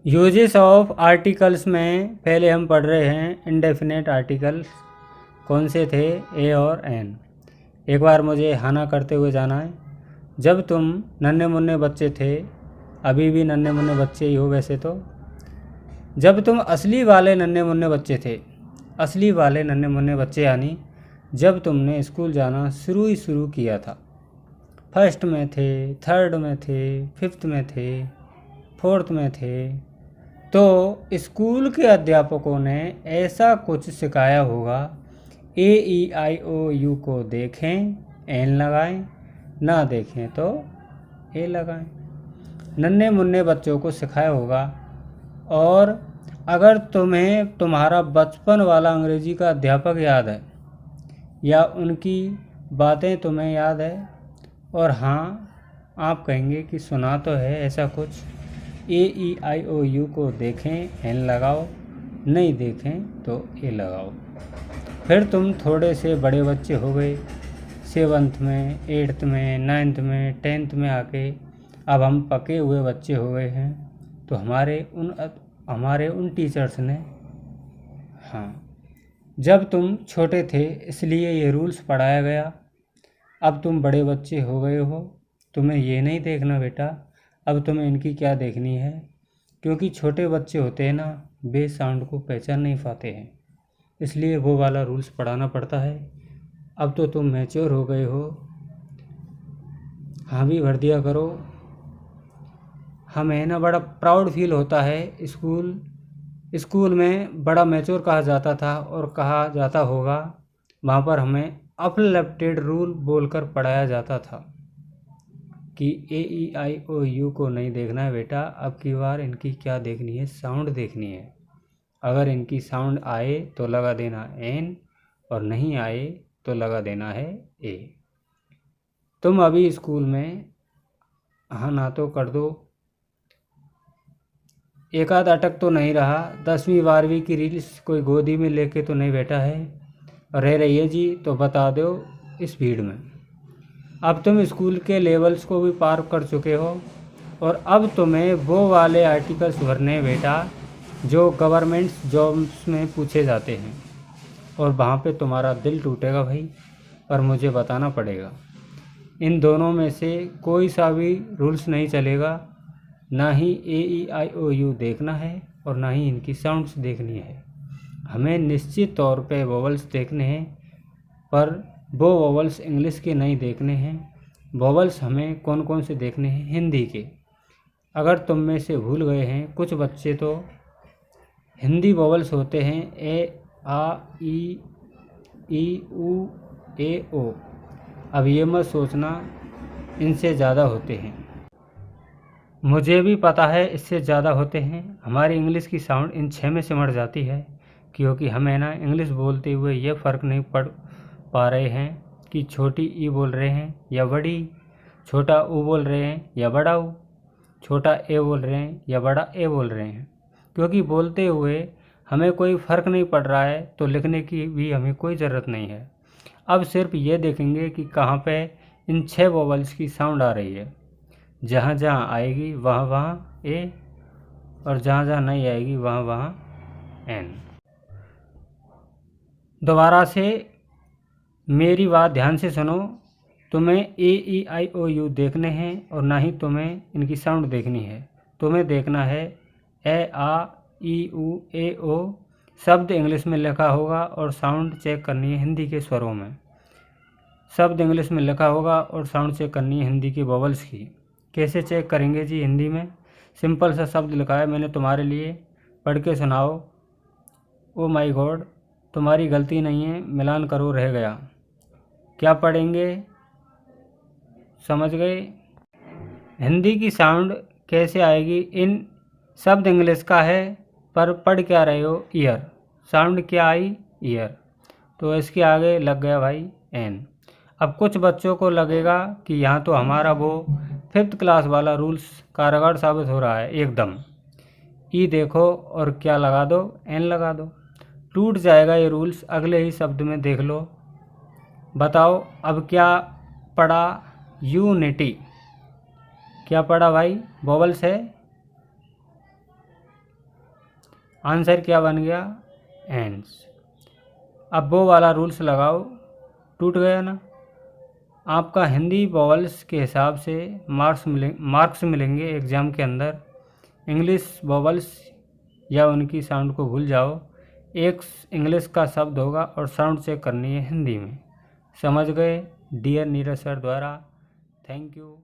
Uses of articles में पहले हम पढ़ रहे हैं इंडेफिनेट आर्टिकल्स कौन से थे, ए और एन। एक बार मुझे हाना करते हुए जाना है। जब तुम नन्हे मुन्ने बच्चे थे, अभी भी नन्हे मुन्ने बच्चे ही हो वैसे तो, जब तुम असली वाले नन्हे मुन्ने बच्चे थे, असली वाले नन्हे मुन्ने बच्चे यानी जब तुमने स्कूल जाना शुरू किया था, फर्स्ट में थे, थर्ड में थे, फिफ्थ में थे, फोर्थ में थे, तो स्कूल के अध्यापकों ने ऐसा कुछ सिखाया होगा। ए ई आई ओ यू को देखें एन लगाएं, ना देखें तो ए लगाएं। नन्हे मुन्ने बच्चों को सिखाया होगा। और अगर तुम्हें तुम्हारा बचपन वाला अंग्रेजी का अध्यापक याद है या उनकी बातें तुम्हें याद है, और हाँ आप कहेंगे कि सुना तो है ऐसा कुछ, ए ई आई ओ यू को देखें एन लगाओ, नहीं देखें तो ए लगाओ। फिर तुम थोड़े से बड़े बच्चे हो गए, 7th में, 8th में, 9th में, 10th में आके अब हम पके हुए बच्चे हो गए हैं। तो हमारे उन टीचर्स ने, हाँ, जब तुम छोटे थे इसलिए ये रूल्स पढ़ाया गया। अब तुम बड़े बच्चे हो गए हो, तुम्हें ये नहीं देखना बेटा, अब तुम्हें इनकी क्या देखनी है, क्योंकि छोटे बच्चे होते हैं ना, बेस साउंड को पहचान नहीं पाते हैं, इसलिए वो वाला रूल्स पढ़ाना पड़ता है। अब तो तुम मैच्योर हो गए हो, हाँ भी भर दिया करो। हमें ना बड़ा प्राउड फील होता है। स्कूल में बड़ा मैच्योर कहा जाता था और कहा जाता होगा, वहाँ पर हमें अपलिफ्टेड रूल बोलकर पढ़ाया जाता था कि ए ई आई ओ यू को नहीं देखना है बेटा, अब की बार इनकी क्या देखनी है, साउंड देखनी है। अगर इनकी साउंड आए तो लगा देना एन, और नहीं आए तो लगा देना है ए। तुम अभी स्कूल में हाँ ना तो कर दो, एक आध अटक तो नहीं रहा, 10वीं 12वीं की रील्स कोई गोदी में लेके तो नहीं बैठा है, रह रही है जी तो बता दो इस भीड़ में। अब तुम स्कूल के लेवल्स को भी पार कर चुके हो, और अब तुम्हें वो वाले आर्टिकल्स भरने हैं बेटा जो गवर्नमेंट जॉब्स में पूछे जाते हैं, और वहाँ पे तुम्हारा दिल टूटेगा भाई, पर मुझे बताना पड़ेगा। इन दोनों में से कोई सा भी रूल्स नहीं चलेगा, ना ही ए ई आई ओ यू देखना है और ना ही इनकी साउंड्स देखनी है। हमें निश्चित तौर पे वोवल्स देखने हैं, पर वो वोवल्स इंग्लिश के नहीं देखने हैं। वोवल्स हमें कौन कौन से देखने हैं, हिंदी के। अगर तुम में से भूल गए हैं कुछ बच्चे, तो हिंदी वोवल्स होते हैं ए आ ई ऊ ए ओ। अब ये मत सोचना इनसे ज़्यादा होते हैं, मुझे भी पता है इससे ज़्यादा होते हैं। हमारी इंग्लिश की साउंड इन 6 में सिमट जाती है, क्योंकि हमें ना इंग्लिश बोलते हुए ये फ़र्क नहीं पड़ पा रहे हैं कि छोटी ई बोल रहे हैं या बड़ी, छोटा ऊ बोल रहे हैं या बड़ा ऊ, छोटा ए बोल रहे हैं या बड़ा ए बोल रहे हैं। क्योंकि बोलते हुए हमें कोई फ़र्क नहीं पड़ रहा है, तो लिखने की भी हमें कोई ज़रूरत नहीं है। अब सिर्फ ये देखेंगे कि कहाँ पे इन 6 वोवल्स की साउंड आ रही है। जहाँ जहाँ आएगी वहाँ वहाँ ए, और जहाँ जहाँ नहीं आएगी वहाँ वहाँ एन। दोबारा से मेरी बात ध्यान से सुनो। तुम्हें ए ई आई ओ यू देखने हैं और ना ही तुम्हें इनकी साउंड देखनी है। तुम्हें देखना है ए आ ई ऊ ए ओ, शब्द इंग्लिश में लिखा होगा और साउंड चेक करनी है हिंदी के स्वरों में। शब्द इंग्लिश में लिखा होगा और साउंड चेक करनी है हिंदी की वोवल्स की। कैसे चेक करेंगे जी हिंदी में? सिंपल सा शब्द लिखा है मैंने तुम्हारे लिए, पढ़ के सुनाओ। ओ माय गॉड, तुम्हारी गलती नहीं है, मिलान करो रह गया। क्या पढ़ेंगे, समझ गए? हिंदी की साउंड कैसे आएगी? इन शब्द इंग्लिश का है, पर पढ़ क्या रहे हो? ईयर। साउंड क्या आई? ईयर। तो इसके आगे लग गया भाई एन। अब कुछ बच्चों को लगेगा कि यहाँ तो हमारा वो 5th क्लास वाला रूल्स कारगर साबित हो रहा है एकदम। ई देखो और क्या लगा दो, एन लगा दो। टूट जाएगा ये रूल्स अगले ही शब्द में, देख लो। बताओ अब क्या पढ़ा? यूनिटी। क्या पढ़ा भाई? वोवल्स है, आंसर क्या बन गया? एंड्स। अब वो वाला रूल्स लगाओ, टूट गया ना। आपका हिंदी वोवल्स के हिसाब से मार्क्स मिलेंगे एग्ज़ाम के अंदर। इंग्लिश वोवल्स या उनकी साउंड को भूल जाओ। एक इंग्लिश का शब्द होगा और साउंड चेक करनी है हिंदी में। समझ गए? डियर नीरज सर द्वारा। Thank you.